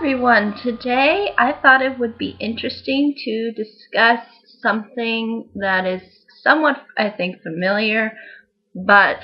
everyone. Today I thought it would be interesting to discuss something that is somewhat, I think, familiar, but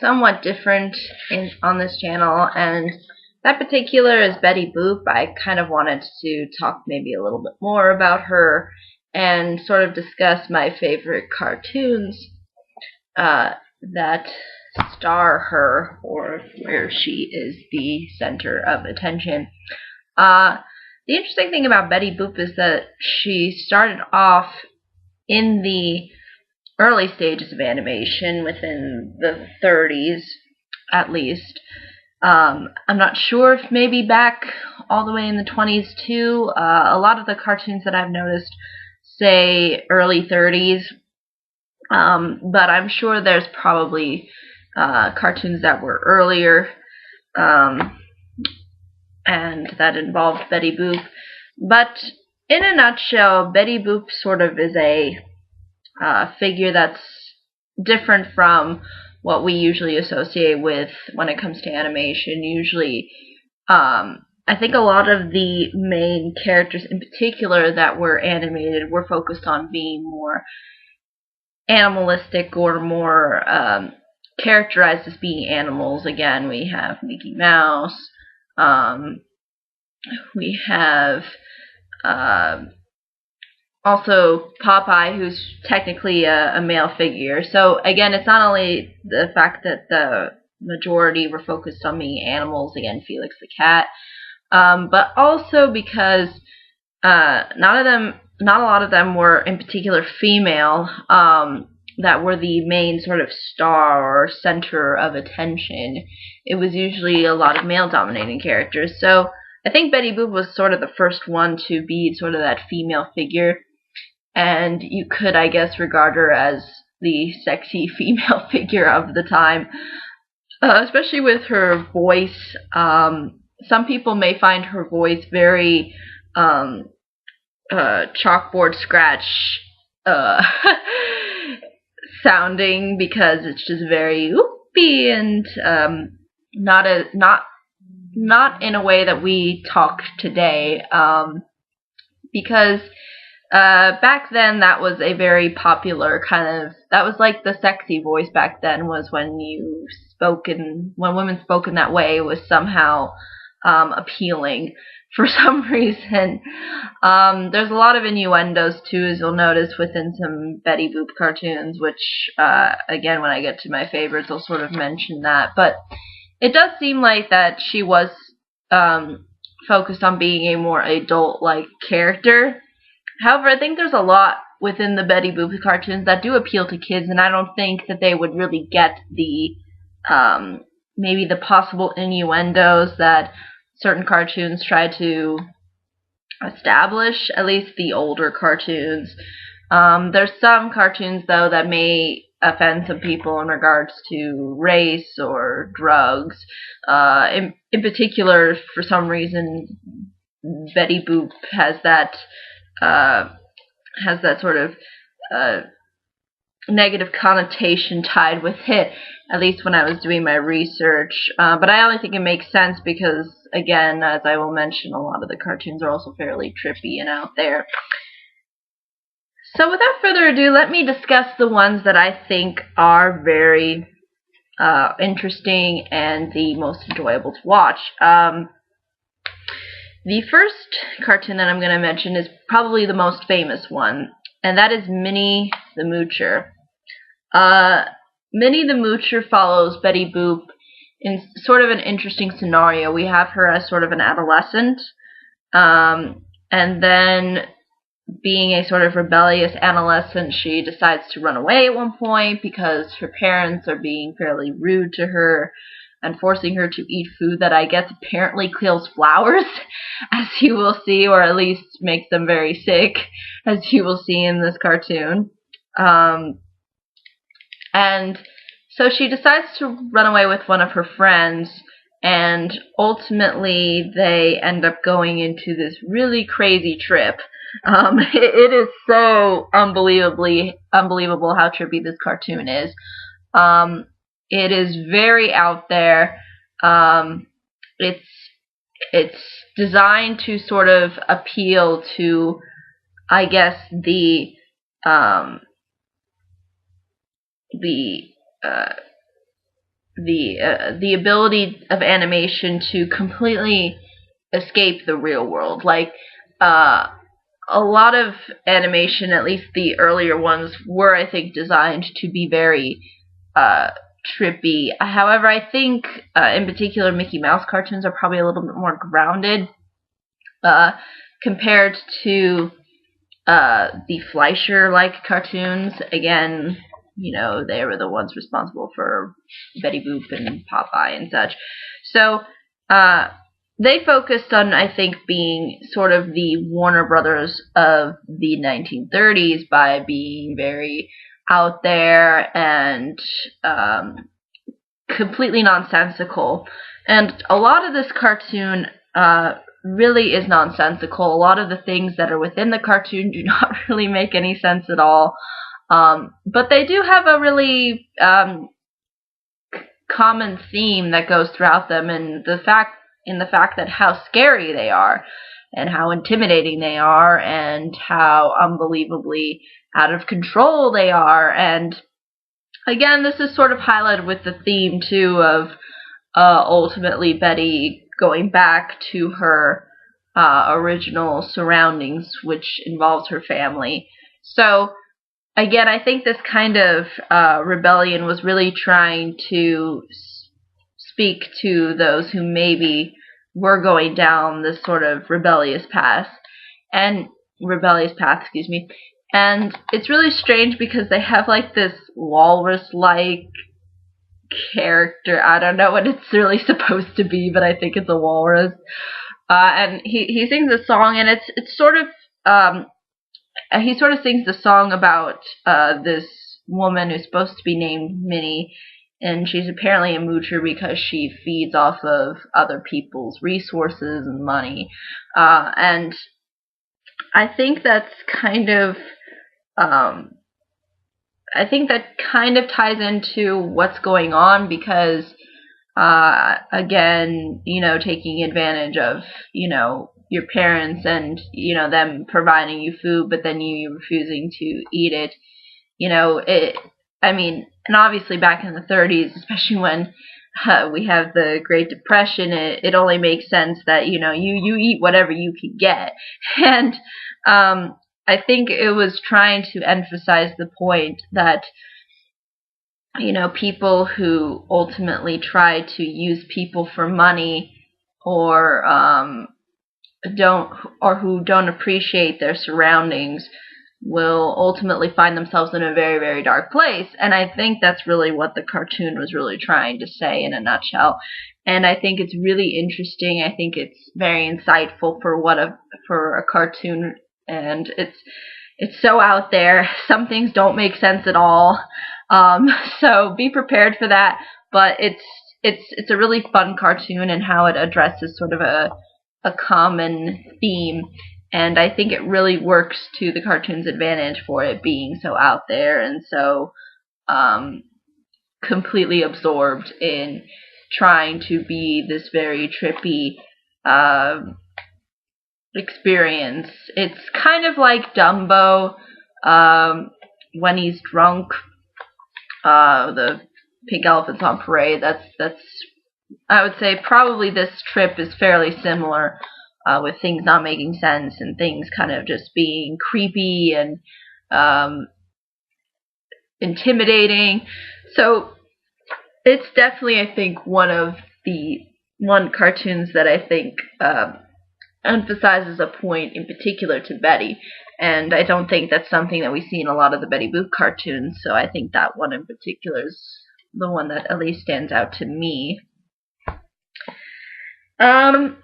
somewhat different on this channel, and that particular is Betty Boop. I kind of wanted to talk maybe a little bit more about her and sort of discuss my favorite cartoons that star her, or where she is the center of attention. The interesting thing about Betty Boop is that she started off in the early stages of animation, within the 30s at least. I'm not sure if maybe back all the way in the 20s too. A lot of the cartoons that I've noticed say early 30s, but I'm sure there's probably cartoons that were earlier, and that involved Betty Boop. But in a nutshell, Betty Boop sort of is a figure that's different from what we usually associate with when it comes to animation. Usually, I think a lot of the main characters in particular that were animated were focused on being more animalistic or more characterized as being animals. Again, we have Mickey Mouse, we have also Popeye, who's technically a male figure. So again, it's not only the fact that the majority were focused on being animals, again Felix the cat, but also because not a lot of them were in particular female, that were the main sort of star or center of attention. It was usually a lot of male-dominating characters. So I think Betty Boop was sort of the first one to be sort of that female figure, and you could, I guess, regard her as the sexy female figure of the time, especially with her voice. Some people may find her voice very chalkboard scratch sounding, because it's just very whoopy and not in a way that we talk today, because back then that was a very popular kind of, that was like the sexy voice back then, was when women spoke in that way, it was somehow appealing for some reason. There's a lot of innuendos too, as you'll notice within some Betty Boop cartoons, which again, when I get to my favorites, I'll sort of mention that. But it does seem like that she was focused on being a more adult-like character. However, I think there's a lot within the Betty Boop cartoons that do appeal to kids, and I don't think that they would really get the maybe the possible innuendos that certain cartoons try to establish, at least the older cartoons. There's some cartoons, though, that may offend some people in regards to race or drugs. In particular, for some reason, Betty Boop has that sort of negative connotation tied with it, at least when I was doing my research. But I only think it makes sense because, again, as I will mention, a lot of the cartoons are also fairly trippy and out there. So without further ado, let me discuss the ones that I think are very interesting and the most enjoyable to watch. The first cartoon that I'm going to mention is probably the most famous one, and that is Minnie the Moocher. Minnie the Moocher follows Betty Boop in sort of an interesting scenario. We have her as sort of an adolescent, and then, being a sort of rebellious adolescent, she decides to run away at one point because her parents are being fairly rude to her and forcing her to eat food that I guess apparently kills flowers, as you will see, or at least makes them very sick, as you will see in this cartoon. And so she decides to run away with one of her friends, and ultimately they end up going into this really crazy trip. It is so unbelievable how trippy this cartoon is. It is very out there. It's it's designed to sort of appeal to, I guess, um, the the ability of animation to completely escape the real world. Like, a lot of animation, at least the earlier ones, were, I think, designed to be very trippy. However, I think, in particular, Mickey Mouse cartoons are probably a little bit more grounded compared to the Fleischer-like cartoons. Again, they were the ones responsible for Betty Boop and Popeye and such. So, they focused on, I think, being sort of the Warner Brothers of the 1930s by being very out there and completely nonsensical. And a lot of this cartoon really is nonsensical. A lot of the things that are within the cartoon do not really make any sense at all. But they do have a really common theme that goes throughout them, and the fact that how scary they are, and how intimidating they are, and how unbelievably out of control they are. And again, this is sort of highlighted with the theme too of ultimately Betty going back to her original surroundings, which involves her family. So again, I think this kind of rebellion was really trying to speak to those who maybe were going down this sort of rebellious path, excuse me. And it's really strange because they have like this walrus-like character. I don't know what it's really supposed to be, but I think it's a walrus. And he sings a song, and it's sort of he sort of sings the song about this woman who's supposed to be named Minnie, and she's apparently a moocher because she feeds off of other people's resources and money. And I think that's kind of ties into what's going on, because again, taking advantage of, your parents and, them providing you food, but then you refusing to eat it. And obviously back in the 30s, especially when we have the Great Depression, it only makes sense that, you eat whatever you can get. And I think it was trying to emphasize the point that, people who ultimately try to use people for money, or who don't appreciate their surroundings, will ultimately find themselves in a very, very dark place. And I think that's really what the cartoon was really trying to say in a nutshell. And I think it's really interesting. I think it's very insightful for a cartoon, and it's so out there. Some things don't make sense at all. So be prepared for that. But it's a really fun cartoon, and how it addresses sort of a common theme. And I think it really works to the cartoon's advantage for it being so out there and so completely absorbed in trying to be this very trippy experience. It's kind of like Dumbo when he's drunk. The Pink Elephants on Parade. That's I would say probably this trip is fairly similar, with things not making sense and things kind of just being creepy and intimidating. So it's definitely, I think, one cartoons that I think emphasizes a point in particular to Betty. And I don't think that's something that we see in a lot of the Betty Boop cartoons, so I think that one in particular is the one that at least stands out to me. Now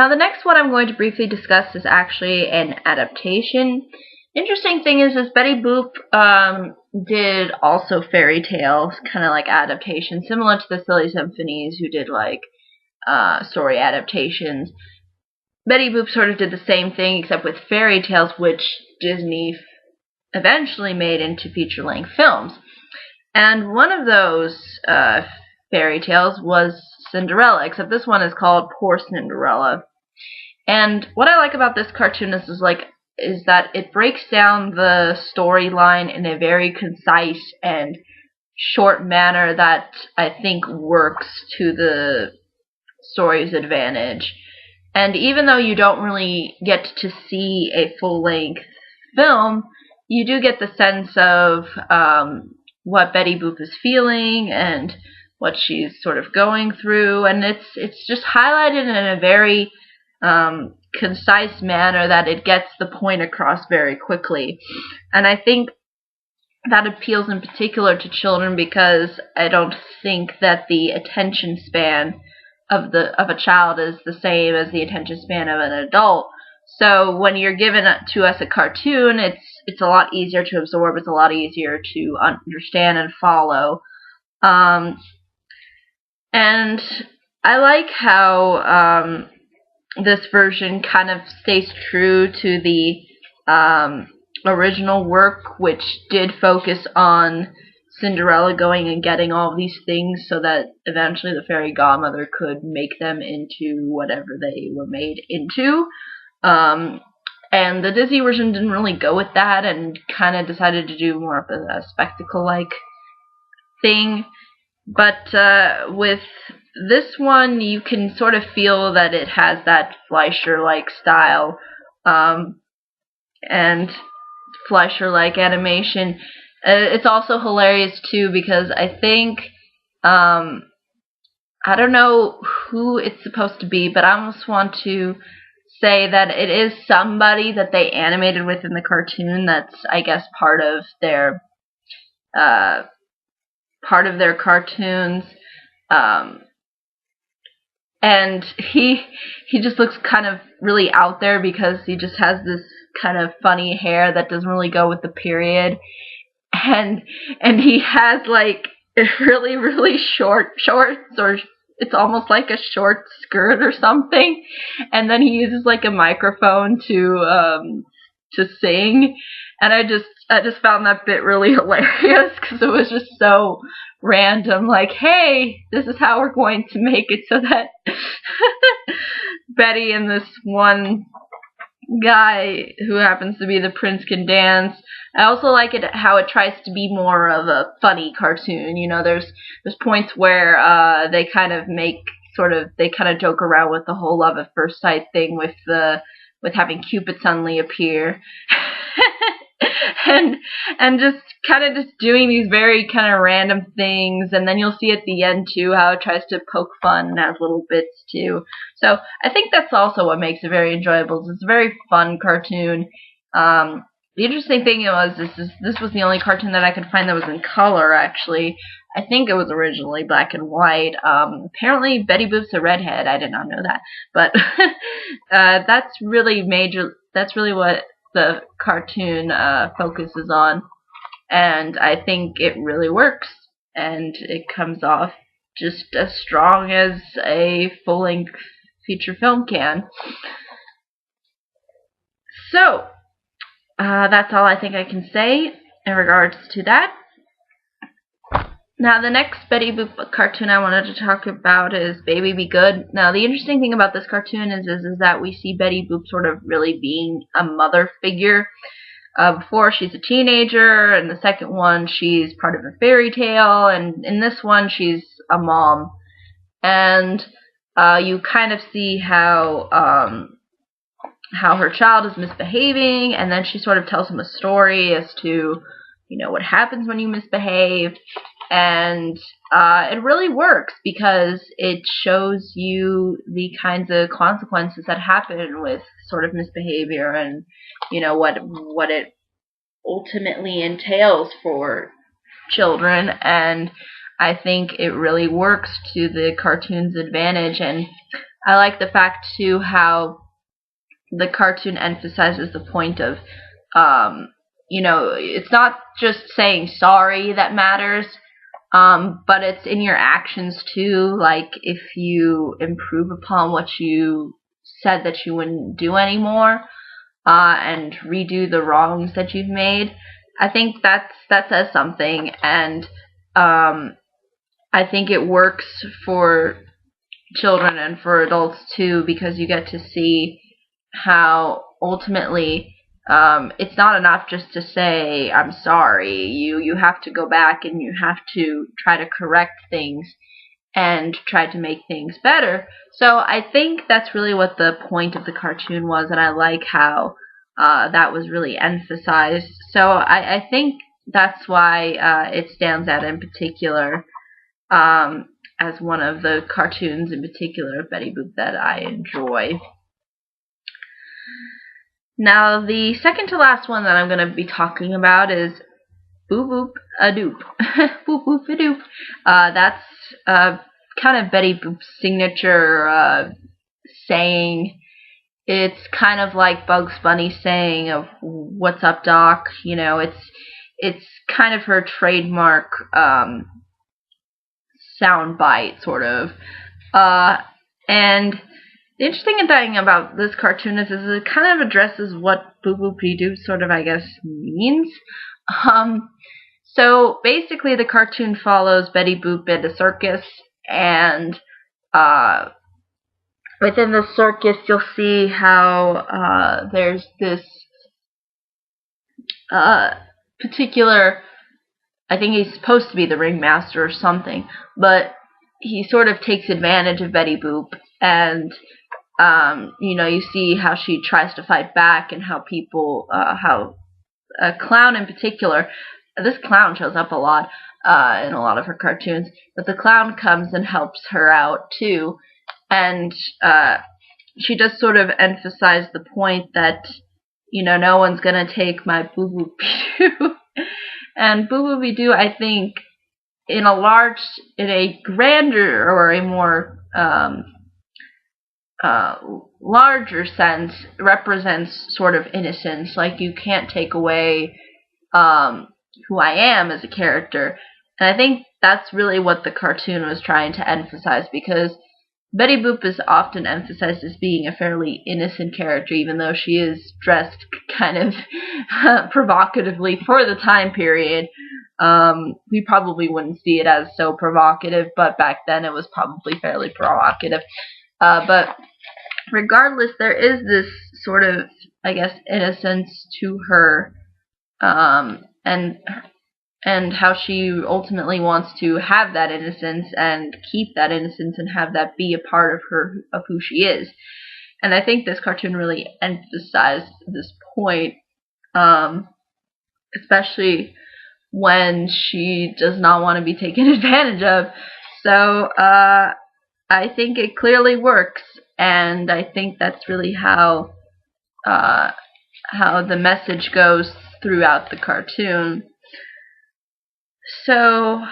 the next one I'm going to briefly discuss is actually an adaptation. Interesting thing is Betty Boop did also fairy tales, kind of like adaptations, similar to the Silly Symphonies, who did like story adaptations. Betty Boop sort of did the same thing, except with fairy tales, which Disney eventually made into feature-length films. And one of those fairy tales was Cinderella, except this one is called Poor Cinderella. And what I like about this cartoon is that it breaks down the storyline in a very concise and short manner that I think works to the story's advantage. And even though you don't really get to see a full-length film, you do get the sense of what Betty Boop is feeling and what she's sort of going through, and it's just highlighted in a very concise manner that it gets the point across very quickly. And I think that appeals in particular to children because I don't think that the attention span of a child is the same as the attention span of an adult. So when you're given to us a cartoon, it's a lot easier to absorb. It's a lot easier to understand and follow. And I like how this version kind of stays true to the original work, which did focus on Cinderella going and getting all of these things so that eventually the fairy godmother could make them into whatever they were made into. And the Disney version didn't really go with that and kind of decided to do more of a spectacle-like thing. But with this one, you can sort of feel that it has that Fleischer-like style and Fleischer-like animation. It's also hilarious too because I think I don't know who it's supposed to be, but I almost want to say that it is somebody that they animated with in the cartoon. That's, I guess, part of their cartoons. And he just looks kind of really out there because he just has this kind of funny hair that doesn't really go with the period. And he has like really, really short shorts, or it's almost like a short skirt or something. And then he uses like a microphone to sing. And I just found that bit really hilarious because it was just so random. Like, hey, this is how we're going to make it so that Betty and this one guy who happens to be the prince can dance. I also like it how it tries to be more of a funny cartoon. You know, there's points where they kind of joke around with the whole love at first sight thing with having Cupid suddenly appear. and just doing these very kind of random things, and then you'll see at the end too how it tries to poke fun and has little bits too. So I think that's also what makes it very enjoyable. It's a very fun cartoon. The interesting thing this was the only cartoon that I could find that was in color. Actually, I think it was originally black and white. Apparently Betty Boop's a redhead. I did not know that, but that's really major. That's really what the cartoon focuses on, and I think it really works, and it comes off just as strong as a full-length feature film can. So that's all I think I can say in regards to that. Now, the next Betty Boop cartoon I wanted to talk about is Baby Be Good. Now, the interesting thing about this cartoon is that we see Betty Boop sort of really being a mother figure. Before, she's a teenager, and the second one, she's part of a fairy tale, and in this one, she's a mom. And you kind of see how her child is misbehaving, and then she sort of tells him a story as to, you know, what happens when you misbehave. And it really works because it shows you the kinds of consequences that happen with sort of misbehavior, and you know what it ultimately entails for children. And I think it really works to the cartoon's advantage. And I like the fact too how the cartoon emphasizes the point of you know, it's not just saying sorry that matters. But it's in your actions too, like if you improve upon what you said that you wouldn't do anymore, and redo the wrongs that you've made. I think that says something, and I think it works for children and for adults too, because you get to see how ultimately it's not enough just to say I'm sorry. You have to go back and you have to try to correct things and try to make things better. So I think that's really what the point of the cartoon was, and I like how that was really emphasized. So I think that's why it stands out in particular as one of the cartoons in particular of Betty Boop that I enjoy. Now, the second to last one that I'm going to be talking about is Boop-Oop-A-Doop. Boop-Oop-A-Doop. That's kind of Betty Boop's signature saying. It's kind of like Bugs Bunny's saying of "What's up, Doc?" You know, it's kind of her trademark sound bite, sort of. And the interesting thing about this cartoon is it kind of addresses what Boop-Oop-A-Doop sort of, I guess, means. So basically the cartoon follows Betty Boop at a circus, and within the circus you'll see how there's this particular, I think he's supposed to be the ringmaster or something, but he sort of takes advantage of Betty Boop, and you know, you see how she tries to fight back, and how people, how a clown in particular, this clown shows up a lot in a lot of her cartoons, but the clown comes and helps her out too, and she does sort of emphasize the point that, you know, no one's gonna take my Boop-Oop-A-Doop. And Boop-Oop-A-Doop, I think, in a grander or a more larger sense, represents sort of innocence. Like, you can't take away who I am as a character. And I think that's really what the cartoon was trying to emphasize, because Betty Boop is often emphasized as being a fairly innocent character, even though she is dressed kind of provocatively for the time period. We probably wouldn't see it as so provocative, but back then it was probably fairly provocative. But regardless, there is this sort of, I guess, innocence to her, and how she ultimately wants to have that innocence and keep that innocence and have that be a part of her, of who she is. And I think this cartoon really emphasized this point, especially when she does not want to be taken advantage of. So I think it clearly works, and I think that's really how the message goes throughout the cartoon. So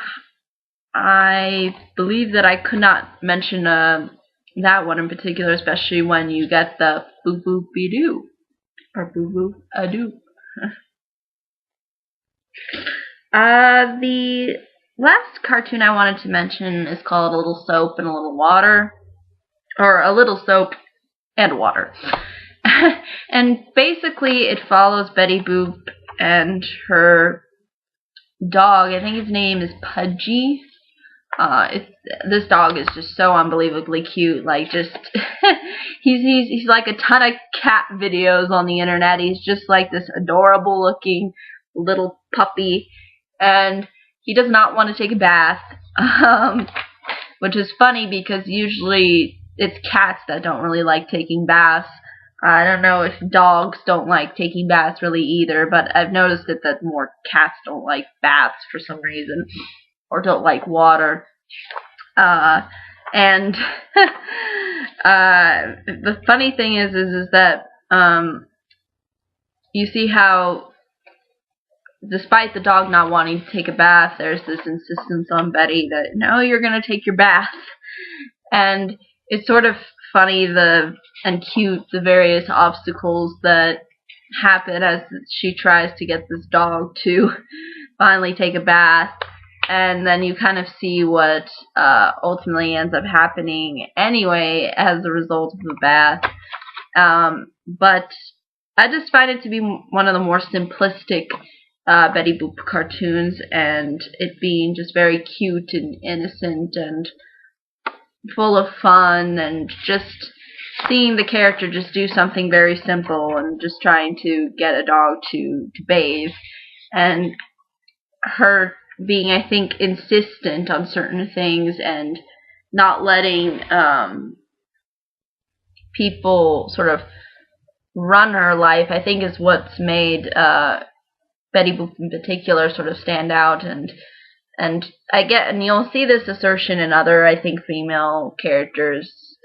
I believe that I could not mention that one in particular, especially when you get the Boop-Oop-A-Doop, or Boop-Oop-A-Doop. The last cartoon I wanted to mention is called A Little Soap and a Little Water, or A Little Soap and Water. And basically it follows Betty Boop and her dog. I think his name is Pudgy. This dog is just so unbelievably cute. Like, just he's like a ton of cat videos on the internet. He's just like this adorable looking little puppy, and he does not want to take a bath, which is funny because usually it's cats that don't really like taking baths. I don't know if dogs don't like taking baths really either, but I've noticed that more cats don't like baths for some reason, or don't like water. And the funny thing is that you see how, despite the dog not wanting to take a bath, there's this insistence on Betty that, no, you're going to take your bath. And it's sort of funny and cute, the various obstacles that happen as she tries to get this dog to finally take a bath. And then you kind of see what ultimately ends up happening anyway as a result of the bath. But I just find it to be one of the more simplistic Betty Boop cartoons, and it being just very cute and innocent and full of fun, and just seeing the character just do something very simple and just trying to get a dog to bathe, and her being, I think, insistent on certain things and not letting people sort of run her life, I think, is what's made Betty Boop in particular sort of stand out. And you'll see this assertion in other, I think, female characters,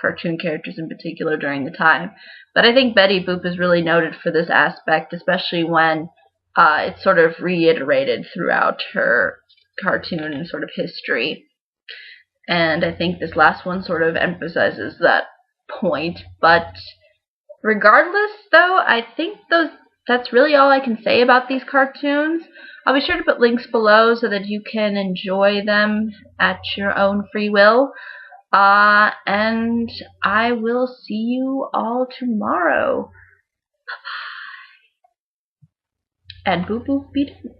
cartoon characters in particular during the time. But I think Betty Boop is really noted for this aspect, especially when it's sort of reiterated throughout her cartoon sort of history. And I think this last one sort of emphasizes that point. But regardless, though, I think that's really all I can say about these cartoons. I'll be sure to put links below so that you can enjoy them at your own free will. And I will see you all tomorrow. Bye-bye. And Boop-Oop-A-Doop.